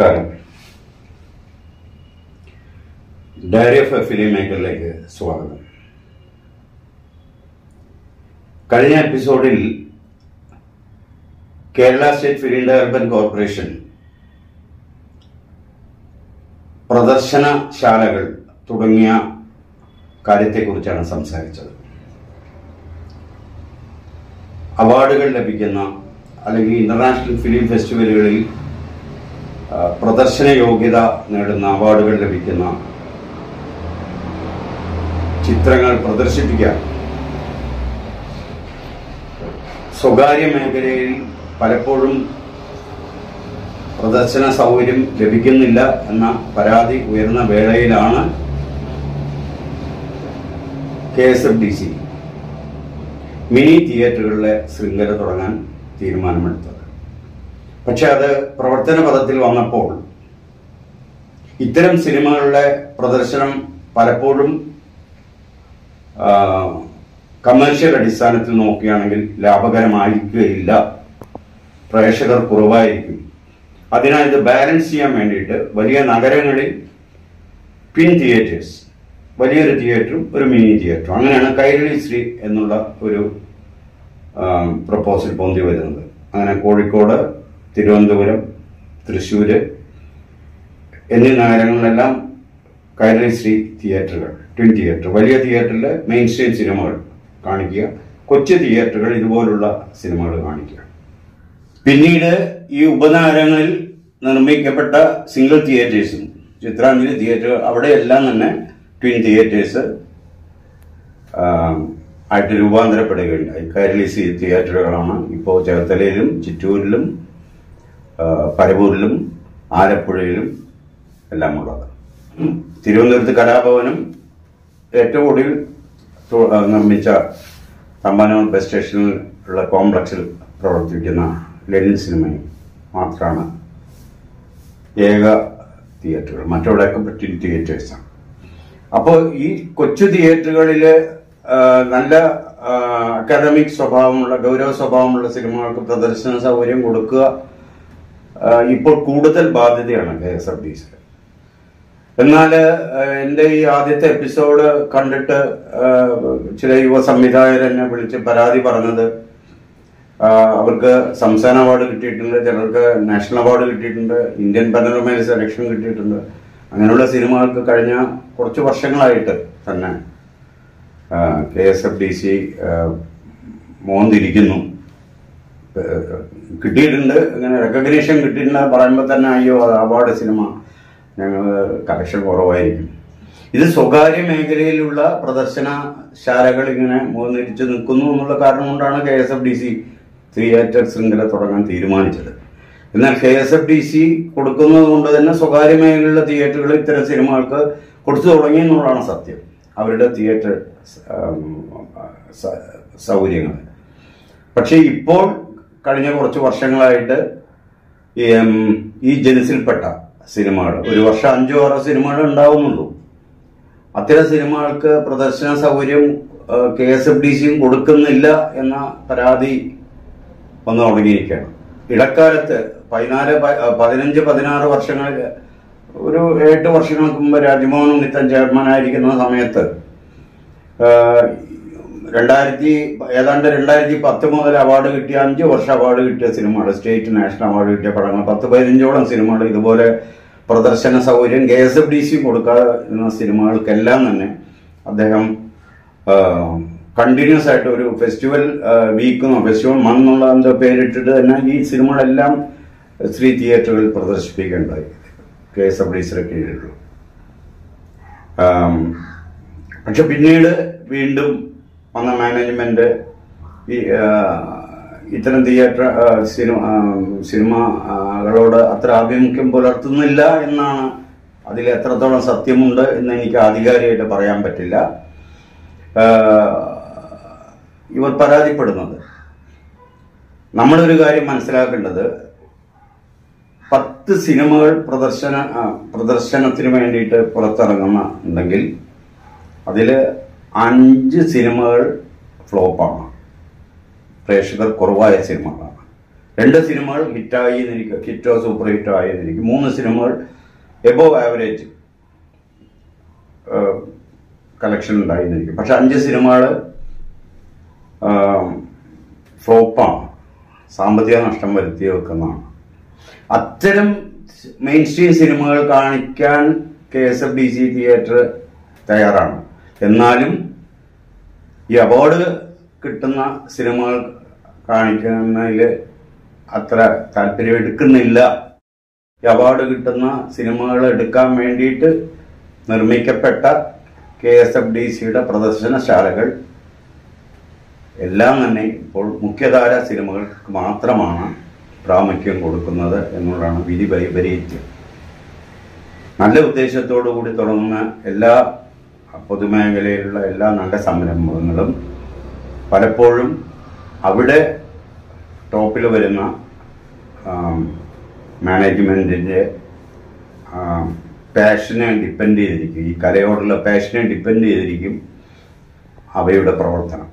നമസ്കാരം. Diary of a film മേക്കറിലേക്ക് സ്വാഗതം. കഴിഞ്ഞ എപ്പിസോഡിൽ Kerala state film development corporation പ്രദർശനശാലകൾ തുടങ്ങിയ കാര്യത്തെക്കുറിച്ചാണ് സംസാരിച്ചത്. അവാർഡുകൾ ലഭിക്കുന്ന അല്ലെങ്കിൽ ഇന്റർനാഷണൽ ഫിലിം ഫെസ്റ്റിവലുകളിൽ പ്രദർശന യോഗ്യത നേടുന്ന അവാർഡുകൾ ലഭിക്കുന്ന ചിത്രങ്ങൾ പ്രദർശിപ്പിക്കാൻ സ്വകാര്യ മേഖലയിൽ പലപ്പോഴും പ്രദർശന സൗകര്യം ലഭിക്കുന്നില്ല എന്ന പരാതി ഉയർന്ന വേളയിലാണ് KSFDC മിനി തിയേറ്ററുകളിലെ ശൃംഖല തുടങ്ങാൻ തീരുമാനമെടുത്തത്. പക്ഷെ അത് പ്രവർത്തന പദത്തിൽ വന്നപ്പോൾ ഇത്തരം സിനിമകളുടെ പ്രദർശനം പലപ്പോഴും കമേഴ്ഷ്യൽ അടിസ്ഥാനത്തിൽ നോക്കുകയാണെങ്കിൽ ലാഭകരമായിരിക്കുകയില്ല, പ്രേക്ഷകർ കുറവായിരിക്കും. അതിനാൽ ഇത് ബാലൻസ് ചെയ്യാൻ വേണ്ടിയിട്ട് വലിയ നഗരങ്ങളിൽ ട്വിൻ തിയേറ്റേഴ്സ്, വലിയൊരു തിയേറ്ററും ഒരു മിനി തിയേറ്ററും, അങ്ങനെയാണ് കൈരളി ശ്രീ എന്നുള്ള ഒരു പ്രപ്പോസൽ പൊന്തി വരുന്നത്. അങ്ങനെ കോഴിക്കോട്, തിരുവനന്തപുരം, തൃശ്ശൂര് എന്നീ നഗരങ്ങളിലെല്ലാം കൈരളി ശ്രീ തിയേറ്ററുകൾ, ട്വിൻ തിയേറ്റർ, വലിയ തിയേറ്ററിൽ മെയിൻ സ്ട്രീം സിനിമകൾ കാണിക്കുക, കൊച്ചു തിയേറ്ററുകൾ ഇതുപോലുള്ള സിനിമകൾ കാണിക്കുക. പിന്നീട് ഈ ഉപനഗരങ്ങളിൽ നിർമ്മിക്കപ്പെട്ട സിംഗിൾ തിയേറ്റേഴ്സും ചിത്രാഞ്ജലി തിയേറ്റർ, അവിടെയെല്ലാം തന്നെ ട്വിൻ തിയേറ്റേഴ്സ് ആയിട്ട് രൂപാന്തരപ്പെടുകയുണ്ടായി. കൈരളി ശ്രീ തിയേറ്ററുകളാണ് ഇപ്പോൾ ചേർത്തലയിലും ചിറ്റൂരിലും പരവൂരിലും ആലപ്പുഴയിലും എല്ലാം ഉള്ളത്. തിരുവനന്തപുരത്ത് കലാഭവനും ഏറ്റവും ഒടുവിൽ നിർമ്മിച്ച തമ്പാനൂർ ബസ് സ്റ്റേഷനിൽ ഉള്ള കോംപ്ലക്സിൽ പ്രവർത്തിക്കുന്ന ലെനിൻ സിനിമയും മാത്രമാണ് ഏക തിയേറ്ററുകൾ. മറ്റവിടെയൊക്കെ ട്വിൻ തിയേറ്റേഴ്സാണ്. അപ്പോൾ ഈ കൊച്ചു തിയേറ്ററുകളിൽ നല്ല അക്കാദമിക് സ്വഭാവമുള്ള, ഗൗരവ സ്വഭാവമുള്ള സിനിമകൾക്ക് പ്രദർശന സൗകര്യം കൊടുക്കുക ഇപ്പോൾ കൂടുതൽ ബാധ്യതയാണ് KSFDC. എന്നാൽ എൻ്റെ ഈ ആദ്യത്തെ എപ്പിസോഡ് കണ്ടിട്ട് ചില യുവ സംവിധായകർ എന്നെ വിളിച്ച് പരാതി പറഞ്ഞത് അവർക്ക് സംസ്ഥാന അവാർഡ് കിട്ടിയിട്ടുണ്ട്, ചിലർക്ക് നാഷണൽ അവാർഡ് കിട്ടിയിട്ടുണ്ട്, ഇന്ത്യൻ പനോരമയിൽ സെലക്ഷൻ കിട്ടിയിട്ടുണ്ട്. അങ്ങനെയുള്ള സിനിമകൾക്ക് കഴിഞ്ഞ കുറച്ച് വർഷങ്ങളായിട്ട് തന്നെ KSFDC മോന്തിരിക്കുന്നു. കിട്ടിയിട്ടുണ്ട്, ഇങ്ങനെ റെക്കഗ്നീഷൻ കിട്ടിയിട്ടുണ്ട് പറയുമ്പോൾ തന്നെ അയ്യോ അവാർഡ് സിനിമ ഞങ്ങൾ കളക്ഷൻ കുറവായിരിക്കും. ഇത് സ്വകാര്യ മേഖലയിലുള്ള പ്രദർശനശാലകൾ ഇങ്ങനെ മോന്തിരിച്ച് നിൽക്കുന്നു എന്നുള്ള കാരണം കൊണ്ടാണ് KSFDC തിയേറ്റർ ശൃംഖല തുടങ്ങാൻ തീരുമാനിച്ചത്. എന്നാൽ KSFDC കൊടുക്കുന്നത് കൊണ്ട് തന്നെ സ്വകാര്യ മേഖലയിലുള്ള തിയേറ്ററുകൾ ഇത്തരം സിനിമകൾക്ക് കൊടുത്തു തുടങ്ങി എന്നുള്ളതാണ് സത്യം, അവരുടെ തിയേറ്റർ സൗകര്യങ്ങൾ. പക്ഷെ ഇപ്പോൾ കഴിഞ്ഞ കുറച്ച് വർഷങ്ങളായിട്ട് ഈ ജനസിൽപ്പെട്ട സിനിമകൾ, ഒരു വർഷം 5-6 സിനിമകൾ ഉണ്ടാവുന്നുള്ളൂ. അത്തരം സിനിമകൾക്ക് പ്രദർശന സൗകര്യം KSFDCയും കൊടുക്കുന്നില്ല എന്ന പരാതി വന്നു തുടങ്ങിയിരിക്കുകയാണ്. ഇടക്കാലത്ത് 15-16 വർഷങ്ങളിൽ, ഒരു 8 വർഷങ്ങൾക്ക് മുമ്പ് രാജ്മോഹൻ ഉണ്ണിത്താൻ ചെയർമാനായിരിക്കുന്ന സമയത്ത് ഏതാണ്ട് 2010 മുതൽ അവാർഡ് കിട്ടിയ 5 വർഷം അവാർഡ് കിട്ടിയ സിനിമകൾ, സ്റ്റേറ്റ് നാഷണൽ അവാർഡ് കിട്ടിയ പടങ്ങൾ 10-15ഓളം സിനിമകൾ ഇതുപോലെ പ്രദർശന സൗകര്യം KSFDC കൊടുക്കാവുന്ന സിനിമകൾക്കെല്ലാം തന്നെ അദ്ദേഹം കണ്ടിന്യൂസ് ആയിട്ട് ഒരു ഫെസ്റ്റിവൽ വീക്കെന്നോ ഫെസ്റ്റിവൽ മന്ത് എന്നുള്ള എന്തോ പേരിട്ടിട്ട് തന്നെ ഈ സിനിമകളെല്ലാം ശ്രീ തിയേറ്ററുകളിൽ പ്രദർശിപ്പിക്കുകയുണ്ടായി KSFDCയുടെ കീഴിലുള്ളൂ. പക്ഷെ പിന്നീട് വീണ്ടും വന്ന മാനേജ്മെന്റ് ഇത്തരം തിയേറ്റർ സിനിമകളോട് അത്ര ആഭിമുഖ്യം പുലർത്തുന്നില്ല എന്നാണ്. അതിൽ എത്രത്തോളം സത്യമുണ്ട് എന്ന് എനിക്ക് ആധികാരികമായിട്ട് പറയാൻ പറ്റില്ല. ഇവർ പരാതിപ്പെടുന്നത്, നമ്മളൊരു കാര്യം മനസ്സിലാക്കേണ്ടത്, 10 സിനിമകൾ പ്രദർശനത്തിന് വേണ്ടിയിട്ട് പുറത്തിറങ്ങുന്നുണ്ടെങ്കിൽ അതിൽ 5 സിനിമകൾ ഫ്ലോപ്പാണ്, പ്രേക്ഷകർ കുറവായ സിനിമകളാണ്. 2 സിനിമകൾ ഹിറ്റായി എന്നിരിക്കും, ഹിറ്റോ സൂപ്പർ ഹിറ്റോ ആയി എന്നിരിക്കും. 3 സിനിമകൾ എബോവ് ആവറേജ് കളക്ഷൻ ഉണ്ടായി എന്നിരിക്കും. പക്ഷെ 5 സിനിമകൾ ഫ്ലോപ്പാണ്, സാമ്പത്തിക നഷ്ടം വരുത്തി വെക്കുന്നതാണ്. അത്തരം മെയിൻ സ്ട്രീം സിനിമകൾ കാണിക്കാൻ KSFDC തിയേറ്റർ തയ്യാറാണ്. എന്നാലും ഈ അവാർഡ് കിട്ടുന്ന സിനിമകൾ കാണിക്കുന്നതിൽ അത്ര താല്പര്യം എടുക്കുന്നില്ല. ഈ അവാർഡ് കിട്ടുന്ന സിനിമകൾ എടുക്കാൻ വേണ്ടിയിട്ട് നിർമ്മിക്കപ്പെട്ട KSFDCയുടെ പ്രദർശനശാലകൾ എല്ലാം തന്നെ ഇപ്പോൾ മുഖ്യധാര സിനിമകൾക്ക് മാത്രമാണ് പ്രാമുഖ്യം കൊടുക്കുന്നത് എന്നുള്ളതാണ് വിധി വൈപരീത്യം. നല്ല ഉദ്ദേശത്തോടു കൂടി തുടങ്ങുന്ന എല്ലാ പൊതുമേഖലയിലുള്ള എല്ലാ നല്ല സംരംഭങ്ങളും പലപ്പോഴും അവിടെ ടോപ്പിൽ വരുന്ന മാനേജ്മെൻറ്റിൻ്റെ പാഷനെ ഡിപ്പെൻഡ് ചെയ്തിരിക്കും, ഈ കലയോടുള്ള പാഷനെ ഡിപ്പെൻഡ് ചെയ്തിരിക്കും അവയുടെ പ്രവർത്തനം.